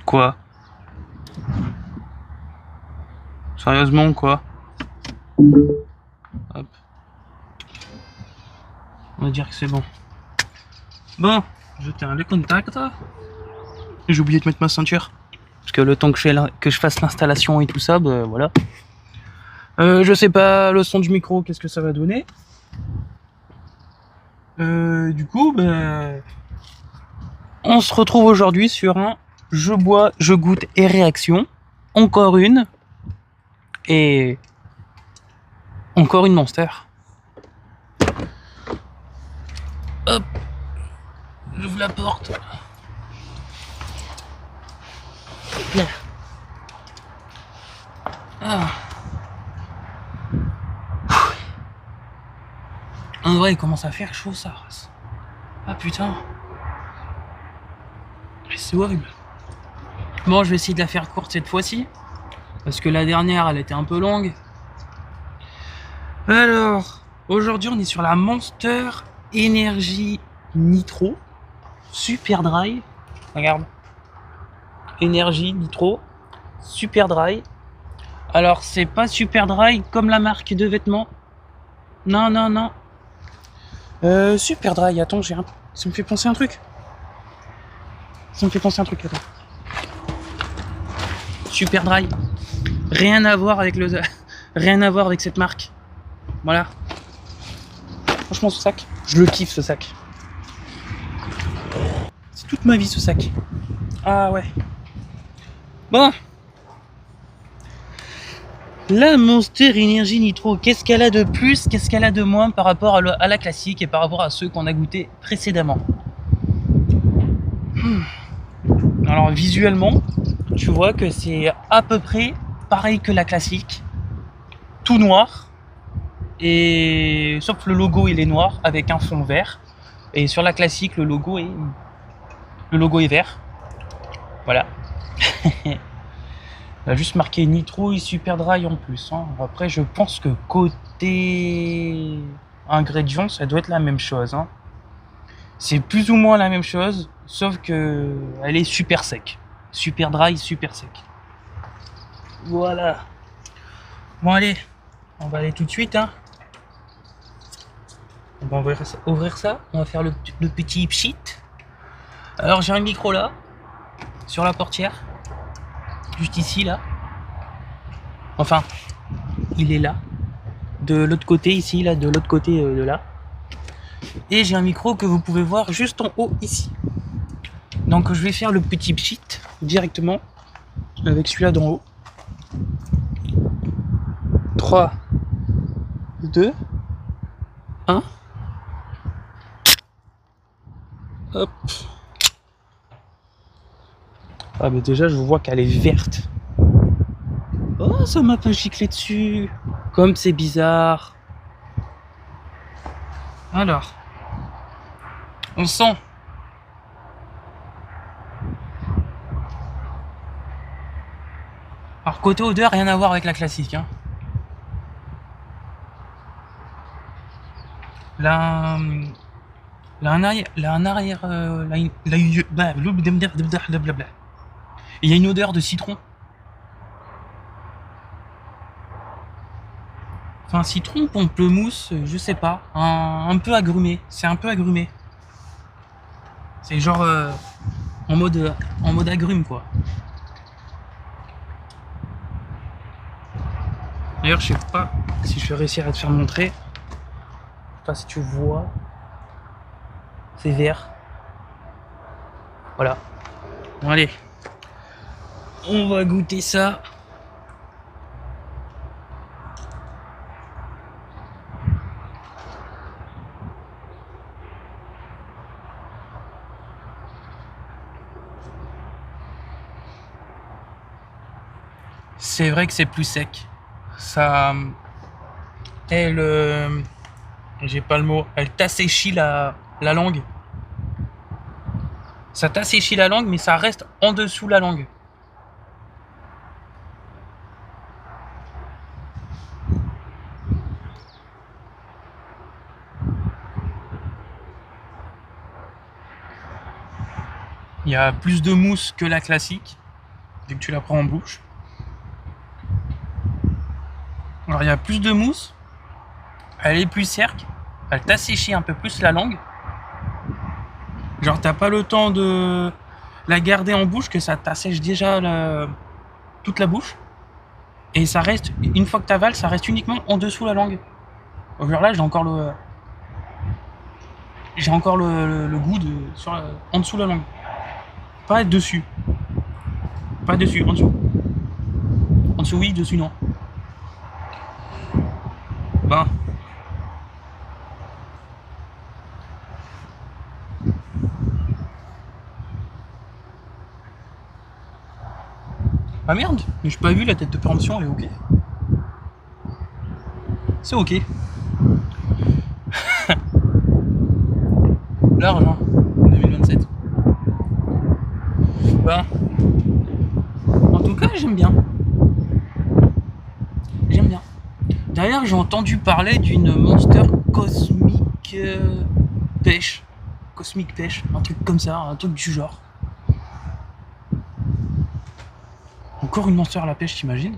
Quoi? Sérieusement, quoi? Hop. On va dire que c'est bon. Bon, je tiens les contacts. J'ai oublié de mettre ma ceinture. Parce que le temps que je fasse l'installation et tout ça, bah voilà. Je sais pas le son du micro, qu'est-ce que ça va donner. Du coup, on se retrouve aujourd'hui sur un je bois, je goûte et réaction. Encore une. Et encore une Monster. Hop. J'ouvre la porte. Là. Ah. En vrai, il commence à faire chaud ça. Ah putain. C'est horrible. Bon, je vais essayer de la faire courte cette fois-ci. Parce que la dernière, elle était un peu longue. Alors, aujourd'hui, on est sur la Monster Energy Nitro. Super dry. Regarde. Energy Nitro. Super dry. Alors, c'est pas super dry comme la marque de vêtements. Non, non, non. Super dry. Attends, ça me fait penser à un truc. Attends. Super dry. Rien à voir avec rien à voir avec cette marque. Voilà. Franchement, ce sac, je le kiffe, ce sac. C'est toute ma vie, ce sac. Ah ouais. Bon. La Monster Energy Nitro, qu'est-ce qu'elle a de plus, qu'est-ce qu'elle a de moins par rapport à la classique et par rapport à ceux qu'on a goûté précédemment. Alors visuellement, tu vois que c'est à peu près pareil que la classique. Tout noir. Et sauf que le logo il est noir avec un fond vert. Et sur la classique, le logo est vert. Voilà. Il a juste marqué Nitro et Super Dry en plus. Hein. Après, je pense que côté ingrédients, ça doit être la même chose. Hein. C'est plus ou moins la même chose, sauf que elle est super sec. Super dry, super sec. Voilà. Bon allez, on va aller tout de suite. Hein. On va ouvrir ça. On va faire le petit pchit. Alors j'ai un micro là, sur la portière. Juste ici là. Enfin, il est là. De l'autre côté ici, là, de l'autre côté de là. Et j'ai un micro que vous pouvez voir juste en haut ici. Donc je vais faire le petit pchit directement avec celui-là d'en haut. 3, 2, 1. Hop. Ah mais déjà je vois qu'elle est verte. Oh, ça m'a pas giclé dessus. Comme c'est bizarre. Alors, on sent. Alors côté odeur, rien à voir avec la classique. Hein. Là, un arrière, il y a une odeur de citron. Enfin, citron, pamplemousse, je sais pas. Un peu agrumé. C'est un peu agrumé. C'est genre en mode agrume, quoi. D'ailleurs, je sais pas si je vais réussir à te faire montrer. Je sais pas si tu vois. C'est vert. Voilà. Bon, allez. On va goûter ça. C'est vrai que c'est plus sec. Ça. Elle. J'ai pas le mot. Elle t'asséchit la langue. Ça t'asséchit la langue, mais ça reste en dessous la langue. Il y a plus de mousse que la classique. dès que tu la prends en bouche. Alors il y a plus de mousse, elle est plus sec, elle t'asséchit un peu plus la langue. Genre t'as pas le temps de la garder en bouche que ça t'assèche déjà toute la bouche. Et ça reste, une fois que t'avales, ça reste uniquement en dessous la langue. Genre là j'ai encore le goût en dessous la langue. Pas dessus. Pas dessus, en dessous. En dessous oui, dessus non. Ben. Ah merde, mais j'ai pas vu la tête de péremption, elle est ok. C'est ok. Large, hein, 2027. Ben. En tout cas, j'aime bien. J'aime bien. D'ailleurs, j'ai entendu parler d'une Monster Cosmic Pêche. Cosmic Pêche, un truc comme ça, un truc du genre. Encore une Monster à la pêche, t'imagines?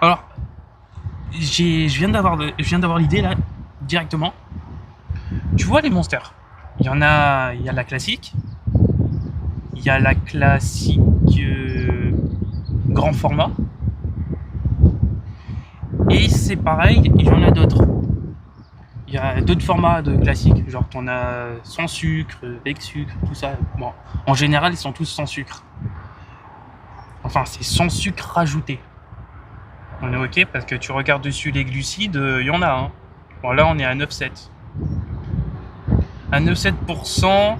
Alors, je viens d'avoir l'idée là, directement. Tu vois les Monsters? Il y a la classique. Il y a la classique grand format. Et c'est pareil, il y en a d'autres. Il y a d'autres formats de classiques, genre t'en as sans sucre, avec sucre, tout ça. Bon, en général, ils sont tous sans sucre. Enfin, c'est sans sucre rajouté. On est ok parce que tu regardes dessus les glucides, il y en a. Hein. Bon, là, on est à 9,7. À 9,7%,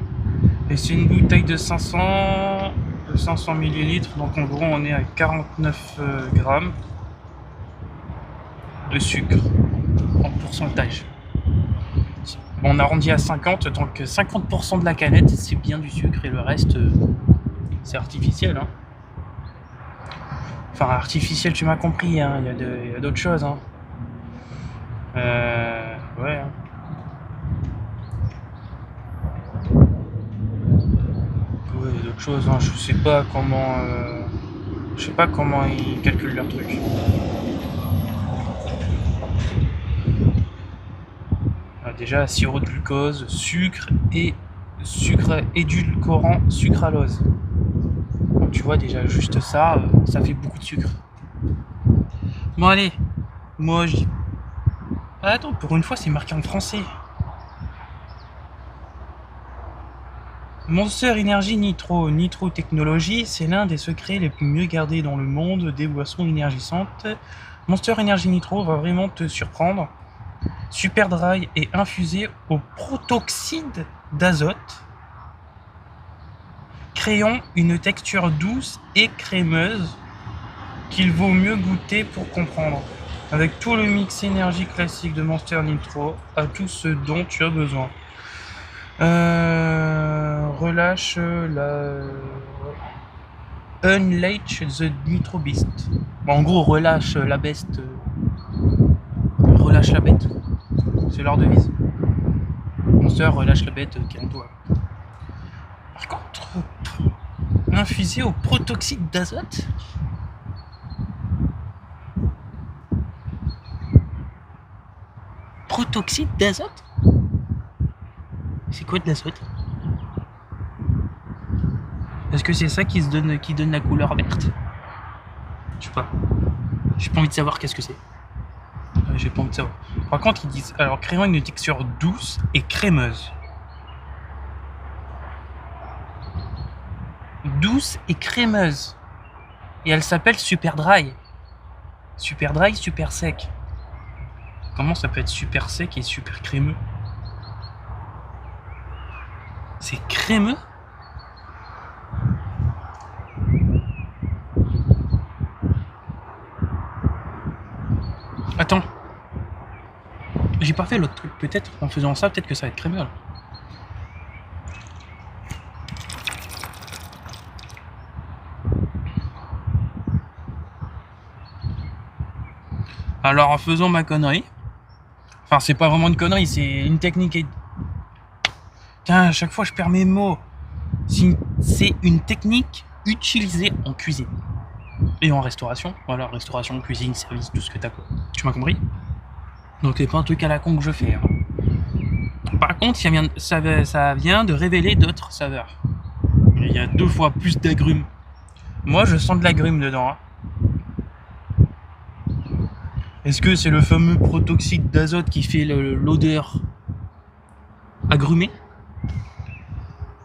et c'est une bouteille de 500 millilitres, donc en gros, on est à 49 grammes de sucre en pourcentage. On arrondit à 50, donc 50% de la canette, c'est bien du sucre et le reste, c'est artificiel. Hein. Enfin, artificiel, tu m'as compris, hein. Il y a d'autres choses. Hein. Ouais. Hein. Ouais, il y a d'autres choses. Hein. Je sais pas comment ils calculent leur truc. Déjà, sirop de glucose, sucre édulcorant, sucralose. Donc, tu vois, déjà, juste ça, ça fait beaucoup de sucre. Bon, allez, moi, je dis. Ah, attends, pour une fois, c'est marqué en français. Monster Energy Nitro Technologie, c'est l'un des secrets les plus mieux gardés dans le monde des boissons énergisantes. Monster Energy Nitro va vraiment te surprendre. Super dry et infusé au protoxyde d'azote, créant une texture douce et crémeuse qu'il vaut mieux goûter pour comprendre. Avec tout le mix énergie classique de Monster Nitro, à tout ce dont tu as besoin. Relâche la Unleash the Nitro Beast. Bon, en gros, relâche la bête. Relâche la bête. C'est leur devise. Monster relâche la bête, calme-toi. Par contre, infusé au protoxyde d'azote. Protoxyde d'azote? C'est quoi de l'azote? Est-ce que c'est ça qui donne la couleur verte? Je sais pas. J'ai pas envie de savoir qu'est-ce que c'est. J'ai pas envie de savoir. Par contre, ils disent alors créant une texture douce et crémeuse. Douce et crémeuse. Et elle s'appelle Super Dry. Super Dry, super sec. Comment ça peut être super sec et super crémeux? C'est crémeux? Attends. J'ai pas fait l'autre truc. Peut-être en faisant ça, peut-être que ça va être crémeux. Là. Alors en faisant ma connerie. Enfin, c'est pas vraiment une connerie, c'est une technique. Putain, à chaque fois je perds mes mots. C'est une technique utilisé en cuisine et en restauration. Voilà, restauration, cuisine, service, tout ce que t'as. Tu m'as compris? Donc c'est pas un truc à la con que je fais. Hein. Par contre, ça vient de révéler d'autres saveurs. Il y a 2 fois plus d'agrumes. Moi, je sens de l'agrume dedans. Hein. Est-ce que c'est le fameux protoxyde d'azote qui fait l'odeur agrumée?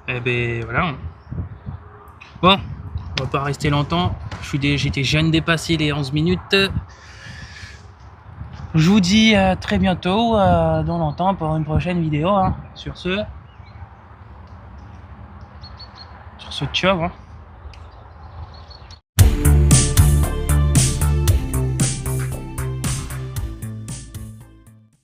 Eh ben voilà. Bon, on va pas rester longtemps. J'étais jeune dépassé les 11 minutes. Je vous dis à très bientôt, dans longtemps, pour une prochaine vidéo. Hein. Sur ce, ciao. Hein.